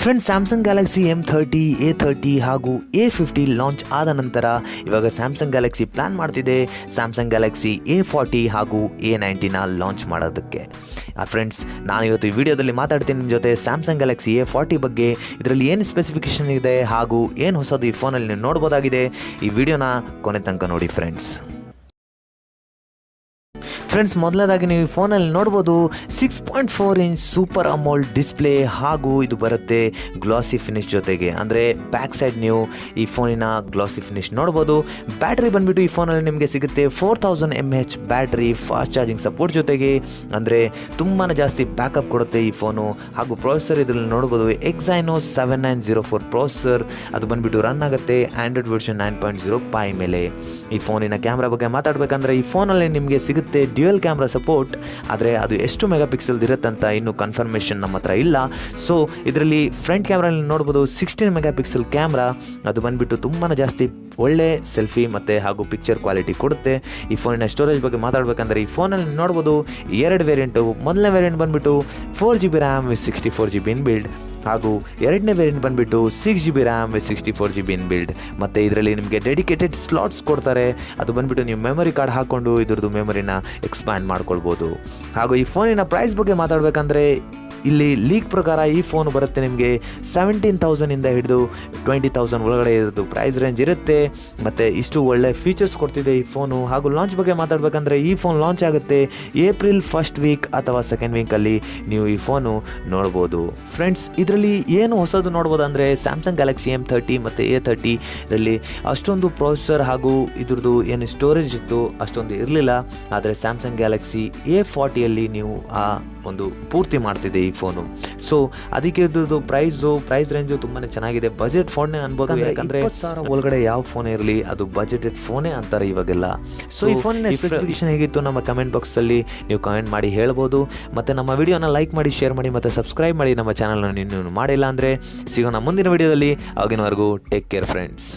Friends, Samsung Galaxy M30, A30 ಹಾಗೂ A50 launch ಆದ ನಂತರ ಇವಾಗ ಸ್ಯಾಮ್ಸಂಗ್ ಗ್ಯಾಲಕ್ಸಿ ಪ್ಲ್ಯಾನ್ ಮಾಡ್ತಿದೆ ಸ್ಯಾಮ್ಸಂಗ್ ಗ್ಯಾಲಕ್ಸಿ A40 ಹಾಗೂ A90ನ ಲಾಂಚ್ ಮಾಡೋದಕ್ಕೆ. ಫ್ರೆಂಡ್ಸ್, ನಾನು ಇವತ್ತು ಈ ವಿಡಿಯೋದಲ್ಲಿ ಮಾತಾಡ್ತೀನಿ ನಿಮ್ಮ ಜೊತೆ ಸ್ಯಾಮ್ಸಂಗ್ ಗ್ಯಾಲಕ್ಸಿ A40 ಬಗ್ಗೆ. ಇದರಲ್ಲಿ ಏನು ಸ್ಪೆಸಿಫಿಕೇಷನ್ ಇದೆ ಹಾಗೂ ಏನು ಹೊಸದು ಈ ಫೋನಲ್ಲಿ ನೀವು ನೋಡ್ಬೋದಾಗಿದೆ. ಈ ವಿಡಿಯೋನ ಕೊನೆ ತನಕ ನೋಡಿ ಫ್ರೆಂಡ್ಸ್. ಮೊದಲದಾಗಿ ನೀವು ಈ ಫೋನಲ್ಲಿ ನೋಡ್ಬೋದು 6.4 ಇಂಚ್ ಸೂಪರ್ ಅಮೋಲ್ಡ್ ಡಿಸ್ಪ್ಲೇ ಹಾಗೂ ಇದು ಬರುತ್ತೆ ಗ್ಲಾಸಿ ಫಿನಿಶ್ ಜೊತೆಗೆ. ಅಂದರೆ ಬ್ಯಾಕ್ ಸೈಡ್ ನೀವು ಈ ಫೋನಿನ ಗ್ಲಾಸಿ ಫಿನಿಶ್ ನೋಡ್ಬೋದು. ಬ್ಯಾಟ್ರಿ ಬಂದುಬಿಟ್ಟು ಈ ಫೋನಲ್ಲಿ ನಿಮಗೆ ಸಿಗುತ್ತೆ 4000 mAh battery, fast charging support ಜೊತೆಗೆ. ಅಂದರೆ ತುಂಬಾ ಜಾಸ್ತಿ ಬ್ಯಾಕಪ್ ಕೊಡುತ್ತೆ ಈ ಫೋನು. ಹಾಗೂ ಪ್ರೊಸೆಸರ್ ಇದರಲ್ಲಿ ನೋಡ್ಬೋದು Exynos 7904 ಪ್ರೊಸೆಸರ್. ಅದು ಬಂದುಬಿಟ್ಟು ರನ್ ಆಗುತ್ತೆ ಆಂಡ್ರಾಯ್ಡ್ ವರ್ಷನ್ 9.0 ಪೈ ಮೇಲೆ. ಈ ಫೋನಿನ ಕ್ಯಾಮ್ರಾ ಬಗ್ಗೆ ಮಾತಾಡಬೇಕಂದ್ರೆ ಈ ಫೋನಲ್ಲಿ ನಿಮಗೆ ಸಿಗುತ್ತೆ ಡ್ಯುಯಲ್ ಕ್ಯಾಮ್ರಾ ಸಪೋರ್ಟ್. ಆದರೆ ಅದು ಎಷ್ಟು ಮೆಗಾ ಪಿಕ್ಸೆಲ್ ಇರುತ್ತಂತ ಇನ್ನೂ ಕನ್ಫರ್ಮೇಷನ್ ನಮ್ಮ ಹತ್ರ ಇಲ್ಲ. ಸೊ ಇದರಲ್ಲಿ ಫ್ರಂಟ್ ಕ್ಯಾಮ್ರಲ್ಲಿ ನೋಡ್ಬೋದು 16 ಮೆಗಾ ಪಿಕ್ಸೆಲ್ ಕ್ಯಾಮ್ರಾ. ಅದು ಬಂದುಬಿಟ್ಟು ತುಂಬಾ ಜಾಸ್ತಿ ಒಳ್ಳೆ ಸೆಲ್ಫಿ ಮತ್ತು ಹಾಗೂ ಪಿಕ್ಚರ್ ಕ್ವಾಲಿಟಿ ಕೊಡುತ್ತೆ. ಈ ಫೋನಿನ ಸ್ಟೋರೇಜ್ ಬಗ್ಗೆ ಮಾತಾಡಬೇಕಂದ್ರೆ ಈ ಫೋನಲ್ಲಿ ನೋಡ್ಬೋದು 2 ವೇರಿಯಂಟು. ಮೊದಲನೇ ವೇರಿಯಂಟ್ ಬಂದುಬಿಟ್ಟು 4GB RAM with 64GB inbuilt ಹಾಗೂ ಎರಡನೇ ವೇರಿಯಂಟ್ ಬಂದುಬಿಟ್ಟು 6GB RAM with 64GB inbuilt. ಮತ್ತು ಇದರಲ್ಲಿ ನಿಮಗೆ ಡೆಡಿಕೇಟೆಡ್ ಸ್ಲಾಟ್ಸ್ ಕೊಡ್ತಾರೆ. ಅದು ಬಂದುಬಿಟ್ಟು ನೀವು ಮೆಮೊರಿ ಕಾರ್ಡ್ ಹಾಕ್ಕೊಂಡು ಇದ್ರದ್ದು ಮೆಮೊರಿನ ಎಕ್ಸ್ಪ್ಯಾಂಡ್ ಮಾಡ್ಕೊಳ್ಬೋದು. ಹಾಗೂ ಈ ಫೋನಿನ ಪ್ರೈಸ್ ಬಗ್ಗೆ ಮಾತಾಡಬೇಕಂದ್ರೆ ಇಲ್ಲಿ ಲೀಕ್ ಪ್ರಕಾರ ಈ ಫೋನ್ ಬರುತ್ತೆ ನಿಮಗೆ 17,000 ಇಂದ ಹಿಡಿದು 20,000 ಒಳಗಡೆ ಇರೋದು ಪ್ರೈಸ್ ರೇಂಜ್ ಇರುತ್ತೆ. ಮತ್ತು ಇಷ್ಟು ಒಳ್ಳೆ ಫೀಚರ್ಸ್ ಕೊಡ್ತಿದೆ ಈ ಫೋನು. ಹಾಗೂ ಲಾಂಚ್ ಬಗ್ಗೆ ಮಾತಾಡಬೇಕಂದ್ರೆ ಈ ಫೋನ್ ಲಾಂಚ್ ಆಗುತ್ತೆ ಏಪ್ರಿಲ್ ಫಸ್ಟ್ ವೀಕ್ ಅಥವಾ ಸೆಕೆಂಡ್ ವೀಕಲ್ಲಿ ನೀವು ಈ ಫೋನು ನೋಡ್ಬೋದು. ಫ್ರೆಂಡ್ಸ್, ಇದರಲ್ಲಿ ಏನು ಹೊಸದು ನೋಡ್ಬೋದು ಅಂದರೆ ಸ್ಯಾಮ್ಸಂಗ್ ಗ್ಯಾಲಕ್ಸಿ M30 ಮತ್ತು A30 ಇದರಲ್ಲಿ ಅಷ್ಟೊಂದು ಪ್ರೊಸೆಸರ್ ಹಾಗೂ ಇದ್ರದ್ದು ಏನು ಸ್ಟೋರೇಜ್ ಇತ್ತು ಅಷ್ಟೊಂದು ಇರಲಿಲ್ಲ. ಆದರೆ ಸ್ಯಾಮ್ಸಂಗ್ ಗ್ಯಾಲಕ್ಸಿ A40ಯಲ್ಲಿ ನೀವು ಆ ಒಂದು ಪೂರ್ತಿ ಮಾಡ್ತಿದೆ ಈ ಫೋನು. ಸೊ ಅದಕ್ಕೆ ಇದ್ರದ್ದು ಪ್ರೈಸ್ ರೇಂಜು ತುಂಬಾ ಚೆನ್ನಾಗಿದೆ. ಬಜೆಟ್ ಫೋನ್ನೇ ಅನ್ಬೋದು. ಯಾಕಂದರೆ 20,000 ಒಳಗಡೆ ಯಾವ ಫೋನ್ ಇರಲಿ ಅದು ಬಜೆಟೆಡ್ ಫೋನೇ ಅಂತಾರೆ ಇವಾಗೆಲ್ಲ. ಸೊ ಈ ಫೋನಿನ ಸ್ಪೆಸಿಫಿಕೇಷನ್ ಹೇಗಿತ್ತು ನಮ್ಮ ಕಮೆಂಟ್ ಬಾಕ್ಸಲ್ಲಿ ನೀವು ಕಮೆಂಟ್ ಮಾಡಿ ಹೇಳ್ಬೋದು. ಮತ್ತು ನಮ್ಮ ವಿಡಿಯೋನ ಲೈಕ್ ಮಾಡಿ, ಶೇರ್ ಮಾಡಿ ಮತ್ತು ಸಬ್ಸ್ಕ್ರೈಬ್ ಮಾಡಿ ನಮ್ಮ ಚಾನಲ್ನ ಇನ್ನೂ ಮಾಡಿಲ್ಲ ಅಂದರೆ. ಸಿಗೋಣ ಮುಂದಿನ ವಿಡಿಯೋದಲ್ಲಿ. ಆಗಿನವರೆಗೂ ಟೇಕ್ ಕೇರ್ ಫ್ರೆಂಡ್ಸ್.